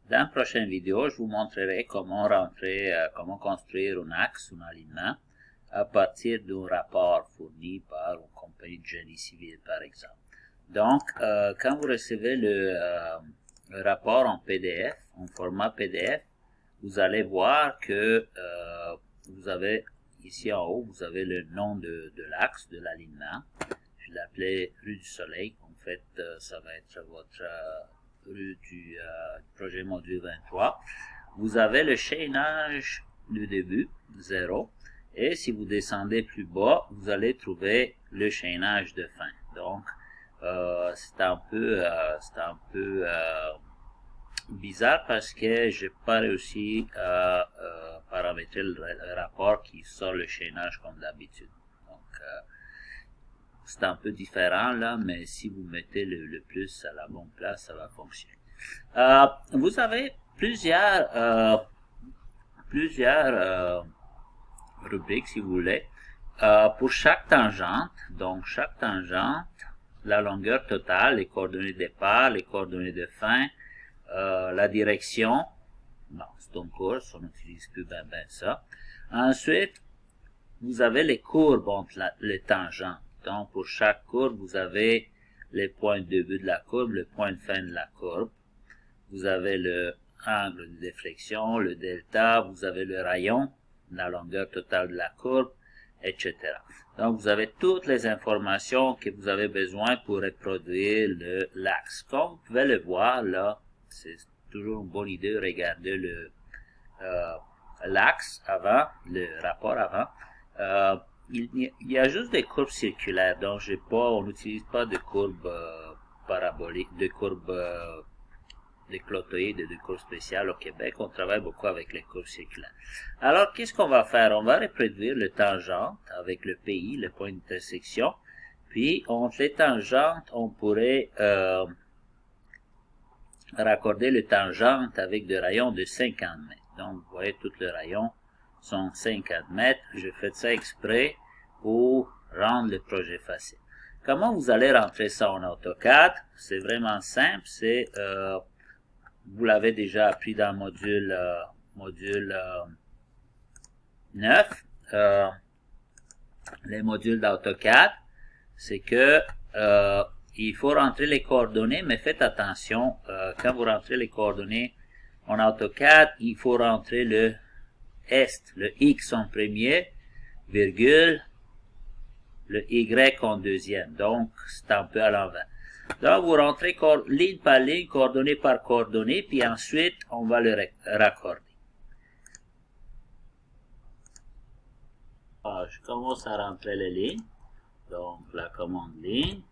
Dans la prochaine vidéo, je vous montrerai comment comment construire un axe, un alignement, à partir d'un rapport fourni par une compagnie de génie civil, par exemple. Donc, quand vous recevez le rapport en PDF, en format PDF, vous allez voir que vous avez, ici en haut, vous avez le nom de l'axe, de l'alignement. Je l'appelais rue du Soleil. En fait, ça va être votre rue du projet module 23. Vous avez le chaînage du début, 0. Et si vous descendez plus bas, vous allez trouver le chaînage de fin. Donc, c'est un peu bizarre parce que j'ai pas réussi à paramétrer le rapport qui sort le chaînage comme d'habitude. Donc, c'est un peu différent là, mais si vous mettez le plus à la bonne place, ça va fonctionner. Vous avez plusieurs rubriques si vous voulez. Pour chaque tangente, donc chaque tangente, la longueur totale, les coordonnées de départ, les coordonnées de fin, la direction. Non, c'est une course, on n'utilise plus ben ça. Ensuite, vous avez les courbes entre les tangentes. Donc, pour chaque courbe, vous avez les points de début de la courbe, le point de fin de la courbe. Vous avez le angle de déflexion, le delta, vous avez le rayon, la longueur totale de la courbe, etc. Donc, vous avez toutes les informations que vous avez besoin pour reproduire l'axe. Comme vous pouvez le voir, là, c'est toujours une bonne idée de regarder l'axe avant, le rapport avant. Il y a juste des courbes circulaires, donc on n'utilise pas de courbes paraboliques, de courbes de clotoïdes, de courbes spéciales au Québec. On travaille beaucoup avec les courbes circulaires. Alors, qu'est-ce qu'on va faire? On va reproduire le tangente avec le PI, le point d'intersection. Puis, entre les tangentes, on pourrait raccorder le tangente avec des rayons de 50 mètres. Donc, vous voyez, tout le rayon sont 50 mètres. Je fais ça exprès pour rendre le projet facile. Comment vous allez rentrer ça en AutoCAD? C'est vraiment simple. Vous l'avez déjà appris dans le module 9. Les modules d'AutoCAD, c'est que il faut rentrer les coordonnées, mais faites attention, quand vous rentrez les coordonnées en AutoCAD, il faut rentrer le est, le X en premier, virgule, le Y en deuxième. Donc, c'est un peu à l'envers. Donc, vous rentrez ligne par ligne, coordonnée par coordonnée, puis ensuite, on va le raccorder. Alors, je commence à rentrer les lignes. Donc, la commande ligne.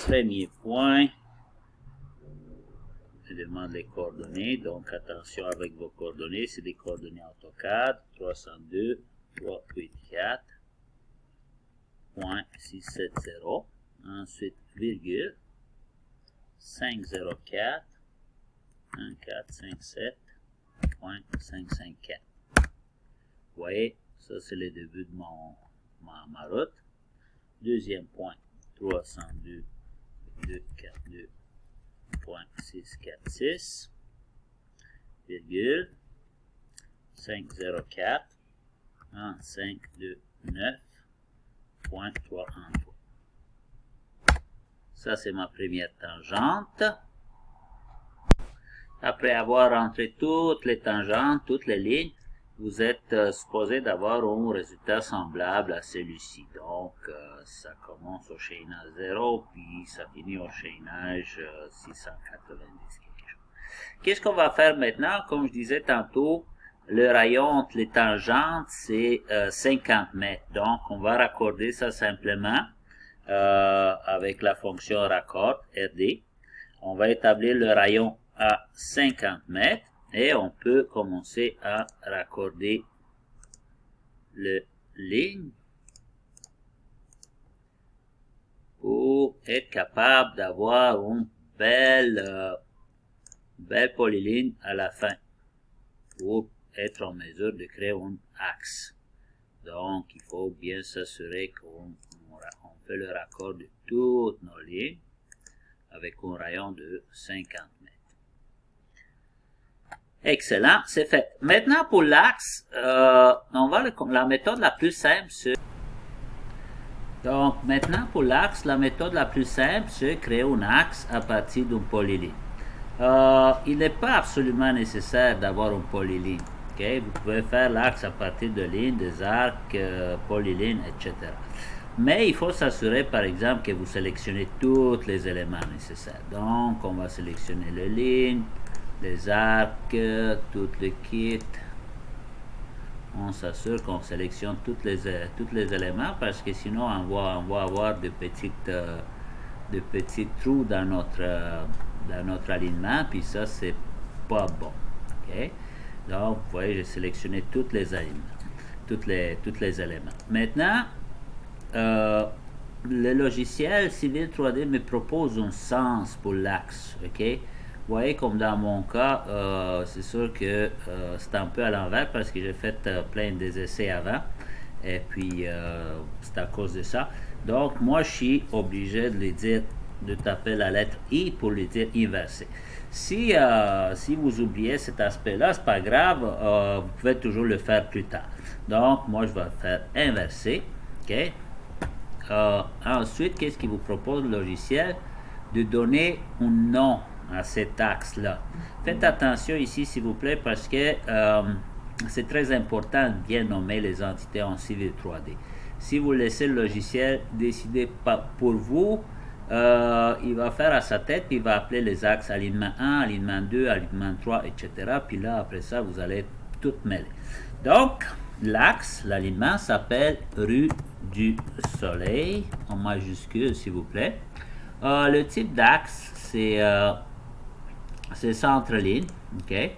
Premier point. Je demande les coordonnées. Donc, attention avec vos coordonnées. C'est des coordonnées AutoCAD. 302.804.670. Ensuite, virgule. 504.1457.554. Vous voyez, ça c'est le début de ma route. Deuxième point, 302.242.646, virgule, 504.529.313. Ça c'est ma première tangente. Après avoir rentré toutes les tangentes, toutes les lignes, vous êtes supposé d'avoir un résultat semblable à celui-ci. Donc, ça commence au chaînage 0, puis ça finit au chaînage 690 quelque chose. Qu'est-ce qu'on va faire maintenant? Comme je disais tantôt, le rayon entre les tangentes, c'est 50 mètres. Donc, on va raccorder ça simplement avec la fonction raccord, RD. On va établir le rayon à 50 mètres. Et on peut commencer à raccorder le ligne pour être capable d'avoir une belle polyligne à la fin pour être en mesure de créer un axe. Donc, il faut bien s'assurer qu'on fait le raccord de toutes nos lignes avec un rayon de 50 mètres. Excellent, c'est fait. Maintenant, pour l'axe, on va la méthode la plus simple, c'est... Donc, maintenant, pour l'axe, la méthode la plus simple, c'est créer un axe à partir d'une polyligne. Il n'est pas absolument nécessaire d'avoir une polyligne. Okay? Vous pouvez faire l'axe à partir de lignes, des arcs, polylignes, etc. Mais il faut s'assurer, par exemple, que vous sélectionnez tous les éléments nécessaires. Donc, on va sélectionner les lignes, les arcs, tout le kit. On s'assure qu'on sélectionne tous les éléments parce que sinon on va avoir de petits trous dans notre alignement, puis ça c'est pas bon. Okay? Donc vous voyez, j'ai sélectionné tous les alignements, tous les éléments. Maintenant, le logiciel Civil 3D me propose un sens pour l'axe. Okay? Vous voyez, comme dans mon cas, c'est sûr que c'est un peu à l'envers parce que j'ai fait plein des essais avant. Et puis, c'est à cause de ça. Donc, moi, je suis obligé de taper la lettre I pour le dire inversé. Si vous oubliez cet aspect-là, c'est pas grave, vous pouvez toujours le faire plus tard. Donc, moi, je vais faire inversé. OK? Ensuite, qu'est-ce qu'il vous propose le logiciel? De donner un nom à cet axe-là. Faites attention ici, s'il vous plaît, parce que c'est très important de bien nommer les entités en Civil 3D. Si vous laissez le logiciel décider pour vous, il va faire à sa tête, puis il va appeler les axes alignement 1, alignement 2, alignement 3, etc. Puis là, après ça, vous allez tout mêler. Donc, l'axe, l'alignement s'appelle rue du Soleil, en majuscule, s'il vous plaît. Le type d'axe, c'est centre-ligne. Okay?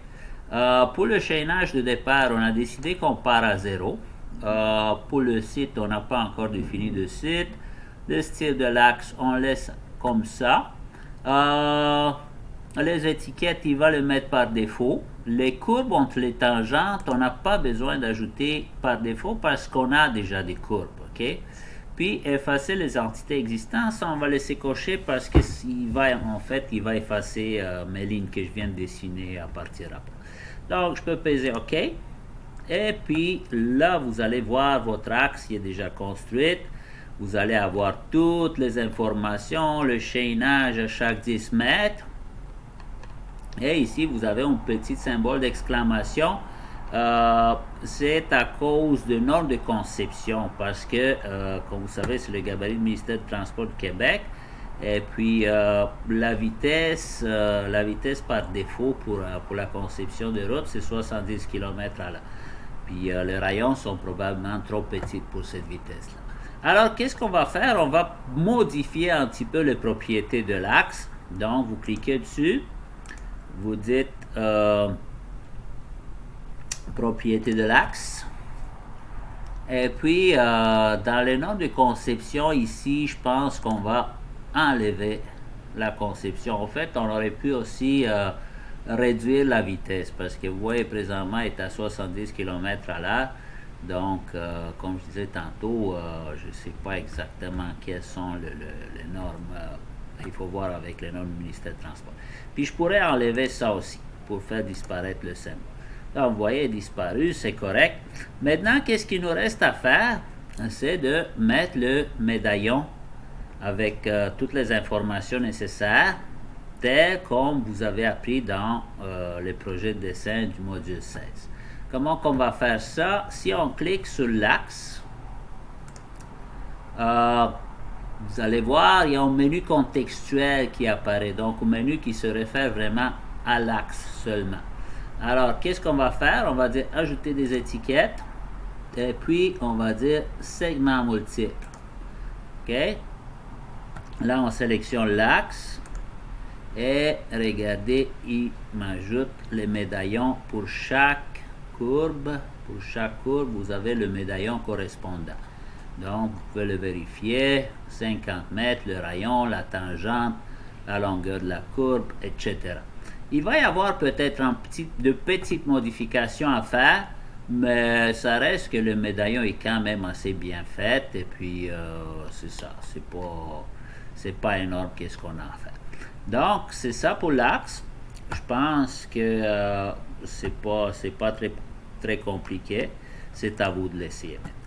Pour le chaînage de départ, on a décidé qu'on part à 0. Pour le site, on n'a pas encore défini de site. Le style de l'axe, on laisse comme ça. Les étiquettes, il va le mettre par défaut. Les courbes entre les tangentes, on n'a pas besoin d'ajouter par défaut parce qu'on a déjà des courbes. Okay? Puis effacer les entités existantes, on va laisser cocher parce que il va effacer mes lignes que je viens de dessiner à partir après. Donc je peux peser OK. Et puis là, vous allez voir votre axe qui est déjà construit. Vous allez avoir toutes les informations, le chaînage à chaque 10 mètres. Et ici, vous avez un petit symbole d'exclamation. C'est à cause de normes de conception parce que, comme vous savez, c'est le gabarit du ministère du Transport du Québec. Et puis, la vitesse par défaut pour la conception de route, c'est 70 km à l'heure. Puis, les rayons sont probablement trop petits pour cette vitesse-là. Alors, qu'est-ce qu'on va faire? On va modifier un petit peu les propriétés de l'axe. Donc, vous cliquez dessus. Vous dites propriété de l'axe. Et puis, dans les noms de conception, ici, je pense qu'on va enlever la conception. En fait, on aurait pu aussi réduire la vitesse parce que vous voyez, présentement, il est à 70 km à l'heure. Donc, comme je disais tantôt, je ne sais pas exactement quelles sont les normes. Il faut voir avec les normes du ministère du Transport. Puis, je pourrais enlever ça aussi pour faire disparaître le symbole. Donc, vous voyez, disparu, c'est correct. Maintenant, qu'est-ce qu'il nous reste à faire? C'est de mettre le médaillon avec toutes les informations nécessaires, tel comme vous avez appris dans le projet de dessin du module 16. Comment on va faire ça? Si on clique sur l'axe, vous allez voir, il y a un menu contextuel qui apparaît, donc un menu qui se réfère vraiment à l'axe seulement. Alors, qu'est-ce qu'on va faire? On va dire ajouter des étiquettes, et puis on va dire segment multiple. OK? Là, on sélectionne l'axe, et regardez, il m'ajoute les médaillons pour chaque courbe. Pour chaque courbe, vous avez le médaillon correspondant. Donc, vous pouvez le vérifier, 50 mètres, le rayon, la tangente, la longueur de la courbe, etc. Il va y avoir peut-être de petites modifications à faire, mais ça reste que le médaillon est quand même assez bien fait, et puis c'est ça, c'est pas énorme qu'est-ce qu'on a à faire. Donc, c'est ça pour l'axe. Je pense que c'est pas très compliqué. C'est à vous de l'essayer maintenant.